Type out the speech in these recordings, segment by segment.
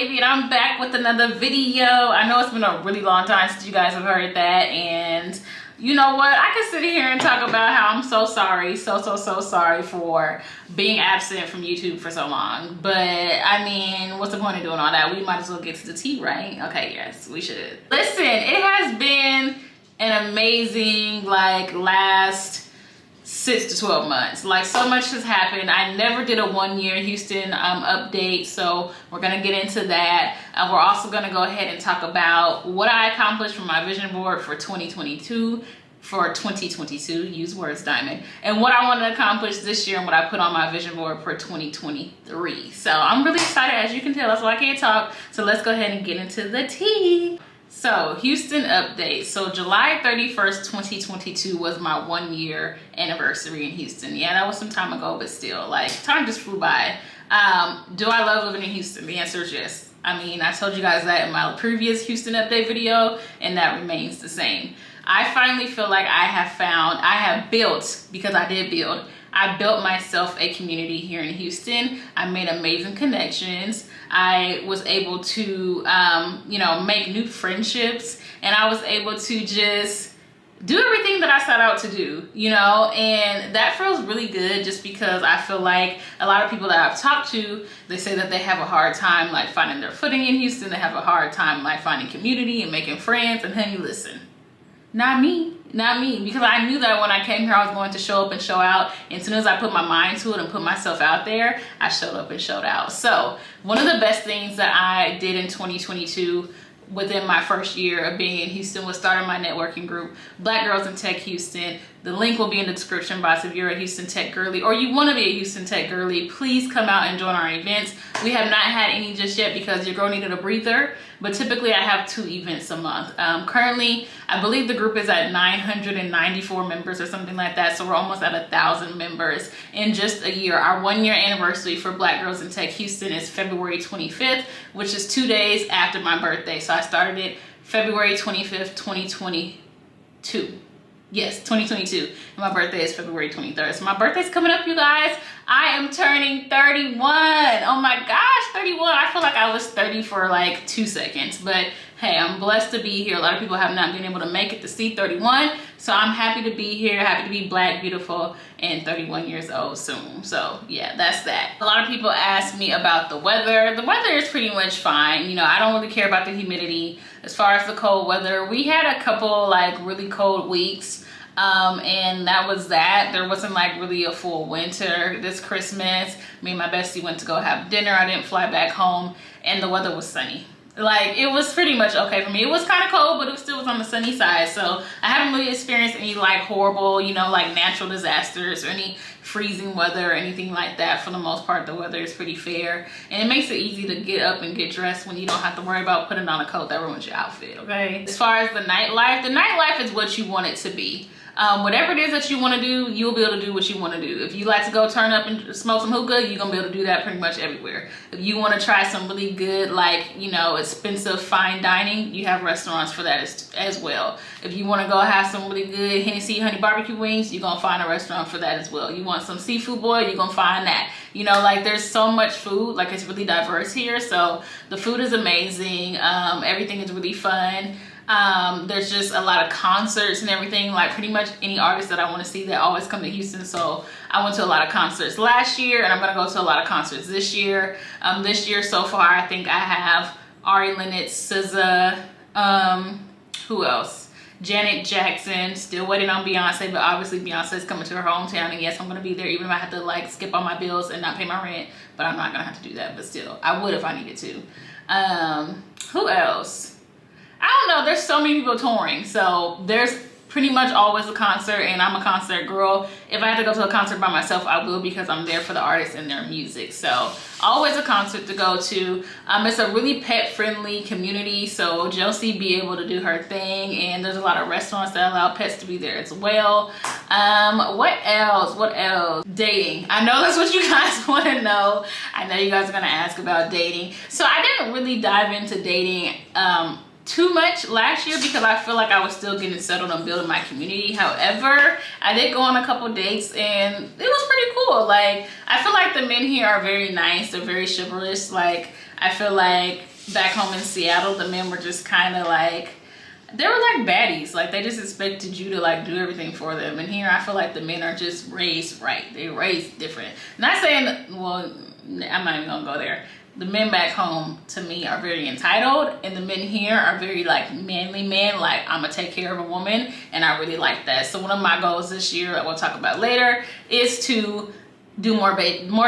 Dimeyybaby, and I'm back with another video. I know it's been a really long time since you guys have heard that, and you know what? I can sit here and talk about how I'm so sorry, so sorry for being absent from YouTube for so long. But I mean, what's the point of doing all that? We might as well get to the tea, right? Okay, yes, we should. Listen, it has been an amazing last 6 to 12 months. Like, so much has happened. I never did a 1 year Houston update, so we're gonna get into that. We're also gonna go ahead and talk about what I accomplished from my vision board for 2022, use words, Diamond, and what I want to accomplish this year and what I put on my vision board for 2023. So I'm really excited, as you can tell. That's why I can't talk. So let's go ahead and get into the tea. So Houston update. So July 31st, 2022 was my 1 year anniversary in Houston. Yeah, that was some time ago, but still, like, time just flew by. Do I love living in Houston? The answer is yes. I mean, I told you guys that in my previous Houston update video, and that remains the same. I finally feel like I built myself a community here in Houston. I made amazing connections. I was able to, make new friendships, and I was able to just do everything that I set out to do, and that feels really good, just because I feel like a lot of people that I've talked to, they say that they have a hard time like finding their footing in Houston. They have a hard time like finding community and making friends. And honey, listen, not me, because I knew that when I came here I was going to show up and show out, and as soon as I put my mind to it and put myself out there, I showed up and showed out. So one of the best things that I did in 2022 within my first year of being in Houston was starting my networking group, Black Girls in Tech Houston. The link will be in the description box. If you're a Houston Tech girly or you want to be a Houston Tech girly, please come out and join our events. We have not had any just yet because your girl needed a breather, but typically I have 2 events a month. Currently, I believe the group is at 994 members or something like that, so we're almost at 1,000 members in just a year. Our 1 year anniversary for Black Girls in Tech Houston is February 25th, which is 2 days after my birthday. So I started it February 25th, 2022. Yes, 2022. And my birthday is February 23rd. So my birthday's coming up, you guys. I am turning 31. Oh my gosh, 31. I feel like I was 30 for like 2 seconds. But hey, I'm blessed to be here. A lot of people have not been able to make it to see 31. So I'm happy to be here, happy to be Black, beautiful, and 31 years old soon. So yeah, that's that. A lot of people ask me about the weather. The weather is pretty much fine. I don't really care about the humidity. As far as the cold weather, we had a couple like really cold weeks. And that was that. There wasn't like really a full winter this Christmas. Me and my bestie went to go have dinner. I didn't fly back home, and the weather was sunny. Like, it was pretty much okay for me. It was kind of cold, but it still was on the sunny side. So I haven't really experienced any like horrible, like natural disasters or any freezing weather or anything like that. For the most part, the weather is pretty fair, and it makes it easy to get up and get dressed when you don't have to worry about putting on a coat that ruins your outfit, okay? As far as the nightlife is what you want it to be. Whatever it is that you want to do, you'll be able to do what you want to do. If you like to go turn up and smoke some hookah, you're gonna be able to do that pretty much everywhere. If you want to try some really good, expensive fine dining, you have restaurants for that as well. If you want to go have some really good Hennessy honey barbecue wings, you're gonna find a restaurant for that as well. You want some seafood boil, you're gonna find that. There's so much food, like, it's really diverse here. So the food is amazing. Everything is really fun. There's just a lot of concerts and everything. Like, pretty much any artist that I want to see, they always come to Houston. So I went to a lot of concerts last year, and I'm gonna go to a lot of concerts this year. This year so far, I think I have Ari Lennox, SZA, who else? Janet Jackson. Still waiting on Beyonce, but obviously Beyonce's coming to her hometown, and yes, I'm gonna be there, even if I have to like skip all my bills and not pay my rent. But I'm not gonna have to do that, but still, I would if I needed to. Who else? I don't know, there's so many people touring, so there's pretty much always a concert, and I'm a concert girl. If I have to go to a concert by myself, I will, because I'm there for the artists and their music. So always a concert to go to. It's a really pet-friendly community, so Josie be able to do her thing, and there's a lot of restaurants that allow pets to be there as well. What else? Dating. I know that's what you guys want to know. I know you guys are gonna ask about dating. So I didn't really dive into dating too much last year because I feel like I was still getting settled and building my community. However, I did go on a couple dates and it was pretty cool. Like, I feel like the men here are very nice. They're very chivalrous. Like, I feel like back home in Seattle, the men were just kind of like, they were like baddies. Like they just expected you to like do everything for them. And here I feel like the men are just raised right. They're raised different. Not saying, well, I'm not even gonna go there. The men back home to me are very entitled, and the men here are very like manly men. Like I'm gonna take care of a woman, and I really like that. So one of my goals this year, that we'll talk about later, is to do more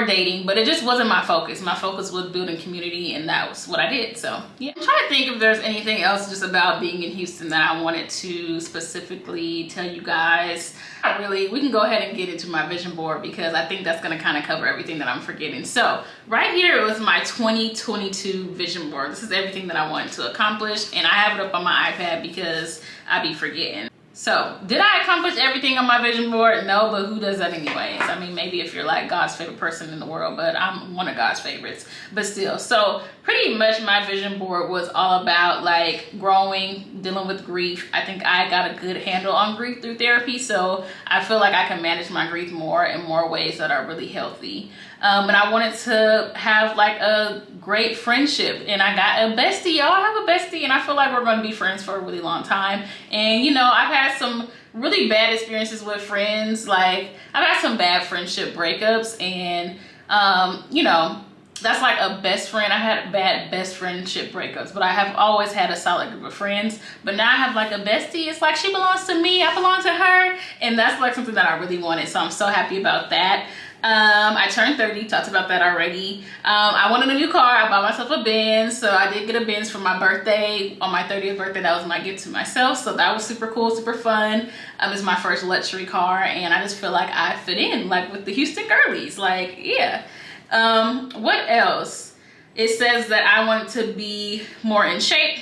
dating, but it just wasn't my focus. My focus was building community, and that was what I did. So yeah, I'm trying to think if there's anything else just about being in Houston that I wanted to specifically tell you guys. Not really. We can go ahead and get into my vision board because I think that's going to kind of cover everything that I'm forgetting. So right here was my 2022 vision board. This is everything that I wanted to accomplish, and I have it up on my iPad because I be forgetting. So did I accomplish everything on my vision board? No, but who does that anyways? I mean, maybe if you're like God's favorite person in the world, but I'm one of God's favorites, but still. So pretty much my vision board was all about like growing, dealing with grief. I think I got a good handle on grief through therapy. So I feel like I can manage my grief more in more ways that are really healthy. And I wanted to have like a great friendship, and I got a bestie. Y'all, I have a bestie, and I feel like we're going to be friends for a really long time. And you know, I've had some really bad experiences with friends. Like I've had some bad friendship breakups, and you know, that's like a best friend. I had bad best friendship breakups, but I have always had a solid group of friends. But now I have like a bestie. It's like she belongs to me, I belong to her, and that's like something that I really wanted. So I'm so happy about that. I turned 30, talked about that already. I wanted a new car. I bought myself a Benz, so I did get a Benz for my birthday. On my 30th birthday, that was my gift to myself, so that was super cool, super fun. It's my first luxury car, and I just feel like I fit in like with the Houston girlies. Like, yeah. What else? It says that I want to be more in shape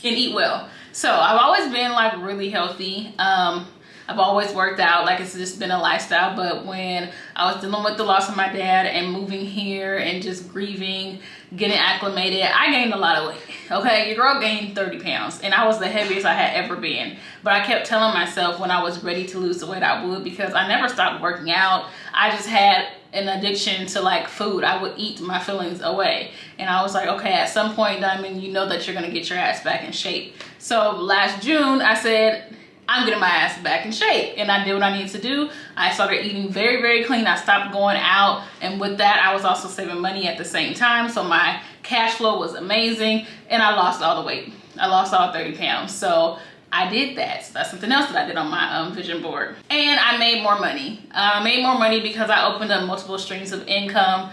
and eat well. So I've always been like really healthy. I've always worked out, like it's just been a lifestyle. But when I was dealing with the loss of my dad and moving here and just grieving, getting acclimated, I gained a lot of weight. Okay, your girl gained 30 pounds, and I was the heaviest I had ever been. But I kept telling myself when I was ready to lose the weight I would, because I never stopped working out. I just had an addiction to like food. I would eat my feelings away, and I was like, okay, at some point, Diamond, you know that you're gonna get your ass back in shape. So last June I said, I'm getting my ass back in shape, and I did what I needed to do. I started eating very, very clean. I stopped going out, and with that I was also saving money at the same time, so my cash flow was amazing, and I lost all the weight. I lost all 30 pounds. So I did that. So that's something else that I did on my vision board. And I made more money. I made more money because I opened up multiple streams of income,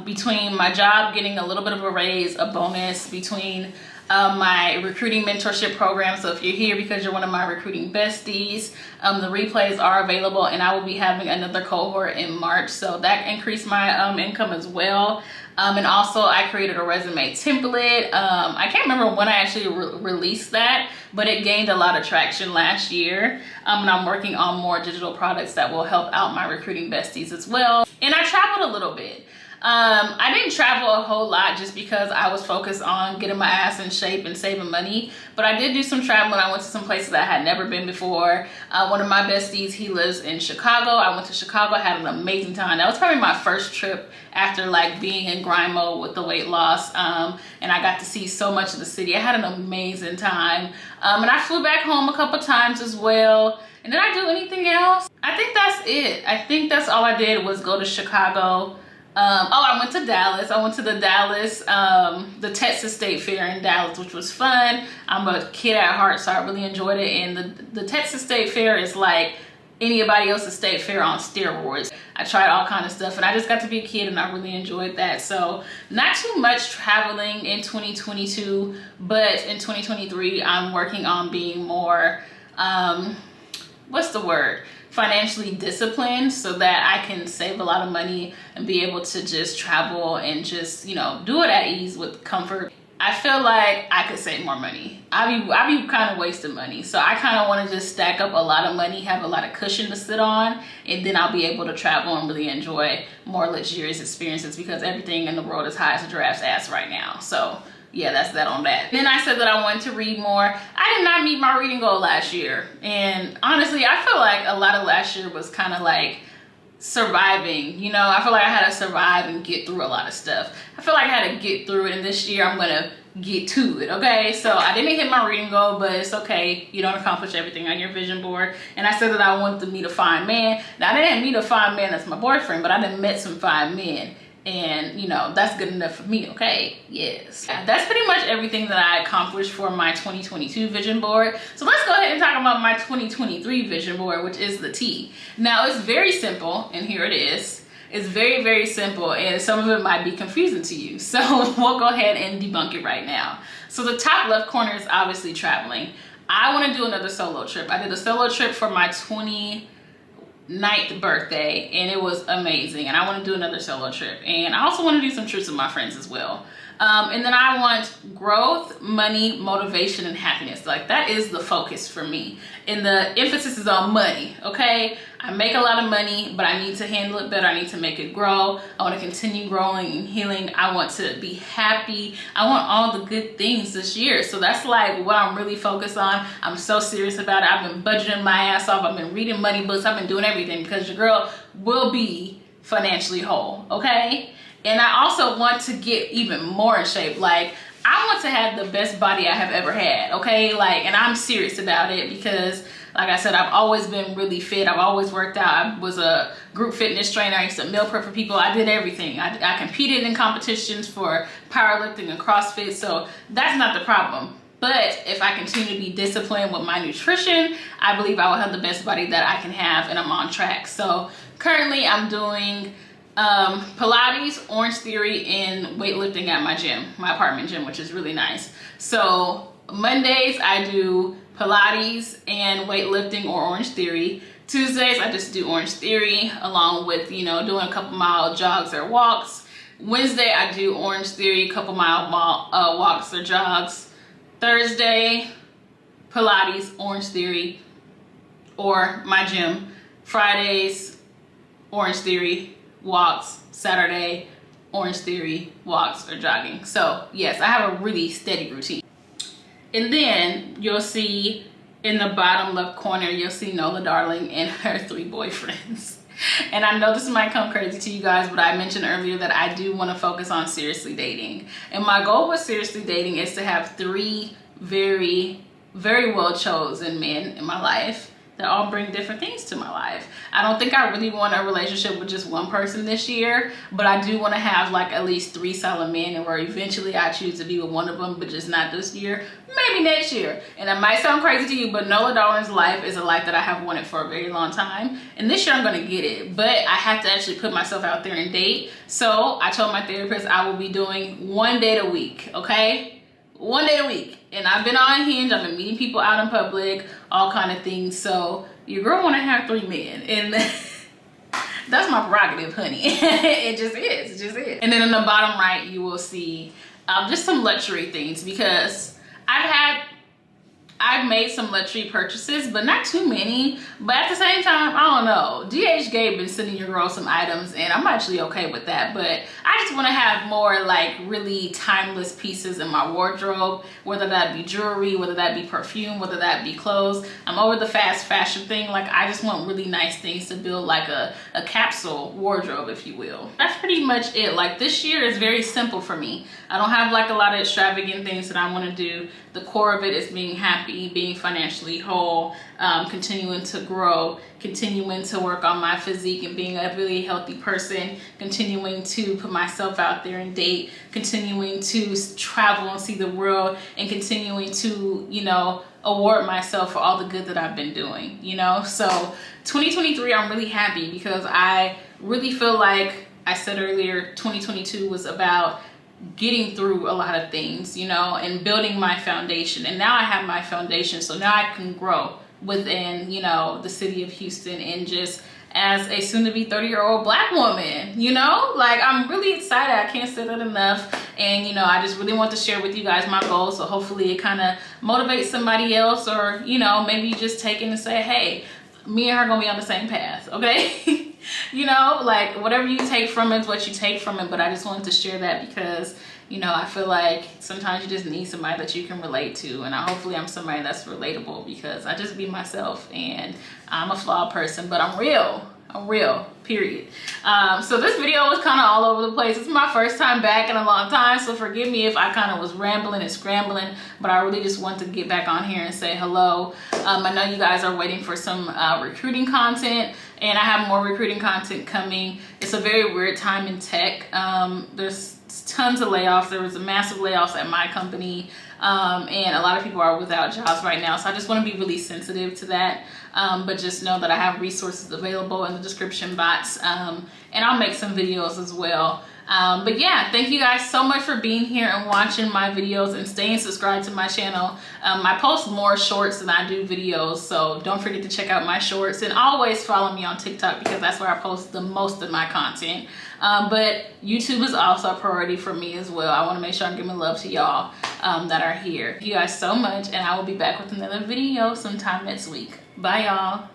between my job getting a little bit of a raise, a bonus, between my recruiting mentorship program. So if you're here because you're one of my recruiting besties, the replays are available, and I will be having another cohort in March. So that increased my income as well. And also I created a resume template. I can't remember when I actually released that, but it gained a lot of traction last year. And I'm working on more digital products that will help out my recruiting besties as well. And I traveled a little bit. I didn't travel a whole lot just because I was focused on getting my ass in shape and saving money, but I did do some traveling. I went to some places that I had never been before. One of my besties, he lives in Chicago. I went to Chicago, had an amazing time. That was probably my first trip after like being in grind mode with the weight loss, and I got to see so much of the city. I had an amazing time, and I flew back home a couple times as well. And did I do anything else? I think that's it. I think that's all I did was go to Chicago. I went to Dallas. I went to the Dallas, the Texas State Fair in Dallas, which was fun. I'm a kid at heart, so I really enjoyed it. And the Texas State Fair is like anybody else's state fair on steroids. I tried all kinds of stuff, and I just got to be a kid, and I really enjoyed that. So not too much traveling in 2022, but in 2023, I'm working on being more, what's the word? Financially disciplined, so that I can save a lot of money and be able to just travel and just, you know, do it at ease with comfort. I feel like I could save more money. I be kind of wasting money. So I kind of want to just stack up a lot of money, have a lot of cushion to sit on, and then I'll be able to travel and really enjoy more luxurious experiences, because everything in the world is high as a giraffe's ass right now. So yeah, that's that on that. Then I said that I wanted to read more. I did not meet my reading goal last year. And honestly, I feel like a lot of last year was kind of like surviving. You know, I feel like I had to survive and get through a lot of stuff. I feel like I had to get through it, and this year I'm gonna get to it, okay? So I didn't hit my reading goal, but it's okay. You don't accomplish everything on your vision board. And I said that I wanted to meet a fine man. Now, I didn't meet a fine man that's my boyfriend, but I done met some fine men. And, you know, that's good enough for me, okay? Yes. Yeah, that's pretty much everything that I accomplished for my 2022 vision board. So let's go ahead and talk about my 2023 vision board, which is the T. Now, it's very simple, and here it is. It's very, very simple, and some of it might be confusing to you. So we'll go ahead and debunk it right now. So the top left corner is obviously traveling. I want to do another solo trip. I did a solo trip for my 29th birthday, and it was amazing. And I want to do another solo trip. And I also want to do some trips with my friends as well. And then I want growth, money, motivation, and happiness. Like, that is the focus for me. And the emphasis is on money, okay? I make a lot of money, but I need to handle it better. I need to make it grow. I want to continue growing and healing. I want to be happy. I want all the good things this year. So that's like what I'm really focused on. I'm so serious about it. I've been budgeting my ass off. I've been reading money books. I've been doing everything because your girl will be financially whole, okay? And I also want to get even more in shape. Like, I want to have the best body I have ever had, okay? Like, and I'm serious about it because, like I said, I've always been really fit. I've always worked out. I was a group fitness trainer. I used to meal prep for people. I did everything. I competed in competitions for powerlifting and CrossFit, so that's not the problem. But if I continue to be disciplined with my nutrition, I believe I will have the best body that I can have, and I'm on track. So currently I'm doing Pilates, Orange Theory, and weightlifting at my gym, my apartment gym, which is really nice. So Mondays I do Pilates and weightlifting or Orange Theory. Tuesdays I just do Orange Theory along with, you know, doing a couple mile jogs or walks. Wednesday I do Orange Theory, couple mile walks or jogs. Thursday, Pilates, Orange Theory, or my gym. Fridays, Orange Theory, walks. Saturday, Orange Theory, walks or jogging. So yes, I have a really steady routine. And then you'll see in the bottom left corner, you'll see Nola Darling and her 3 boyfriends. And I know this might come crazy to you guys, but I mentioned earlier that I do want to focus on seriously dating. And my goal with seriously dating is to have 3 very, very well chosen men in my life that all bring different things to my life. I don't think I really want a relationship with just one person this year, but I do want to have like at least 3 solid men, and where eventually I choose to be with one of them, but just not this year, maybe next year. And it might sound crazy to you, but Nola Darling's life is a life that I have wanted for a very long time, and this year I'm going to get it. But I have to actually put myself out there and date. So I told my therapist I will be doing 1 date a week, okay? 1 day a week. And I've been on Hinge, I've been meeting people out in public, all kind of things. So your girl want to have 3 men, and that's my prerogative, honey. It just is, it just is. And then in the bottom right, you will see just some luxury things, because I've made some luxury purchases, but not too many. But at the same time, I don't know. DH Gabe been sending your girl some items, and I'm actually okay with that. But I just want to have more like really timeless pieces in my wardrobe, whether that be jewelry, whether that be perfume, whether that be clothes. I'm over the fast fashion thing. Like, I just want really nice things to build like a capsule wardrobe, if you will. That's pretty much it. Like, this year is very simple for me. I don't have like a lot of extravagant things that I want to do. The core of it is being happy, being financially whole, continuing to grow, continuing to work on my physique and being a really healthy person, continuing to put myself out there and date, continuing to travel and see the world, and continuing to, you know, award myself for all the good that I've been doing, you know? So 2023, I'm really happy, because I really feel like I said earlier, 2022 was about getting through a lot of things, you know, and building my foundation. And now I have my foundation, so now I can grow within, you know, the city of Houston, and just as a soon-to-be 30-year-old Black woman, you know, like, I'm really excited. I can't say that enough. And, you know, I just really want to share with you guys my goals, so hopefully it kind of motivates somebody else, or, you know, maybe you just take it and say, hey, me and her gonna be on the same path, okay? You know, like, whatever you take from it is what you take from it. But I just wanted to share that because, you know, I feel like sometimes you just need somebody that you can relate to, and hopefully I'm somebody that's relatable, because I just be myself, and I'm a flawed person, but I'm real. I'm real, period. So this video was kind of all over the place. It's my first time back in a long time, so forgive me if I kind of was rambling and scrambling, but I really just want to get back on here and say hello. I know you guys are waiting for some recruiting content, and I have more recruiting content coming. It's a very weird time in tech. There's tons of layoffs. There was a massive layoffs at my company, and a lot of people are without jobs right now, so I just want to be really sensitive to that. But just know that I have resources available in the description box, and I'll make some videos as well. But yeah, thank you guys so much for being here and watching my videos and staying subscribed to my channel. I post more shorts than I do videos, so don't forget to check out my shorts, and always follow me on TikTok because that's where I post the most of my content. But YouTube is also a priority for me as well. I want to make sure I'm giving love to y'all that are here. Thank you guys so much, and I will be back with another video sometime next week. Bye y'all.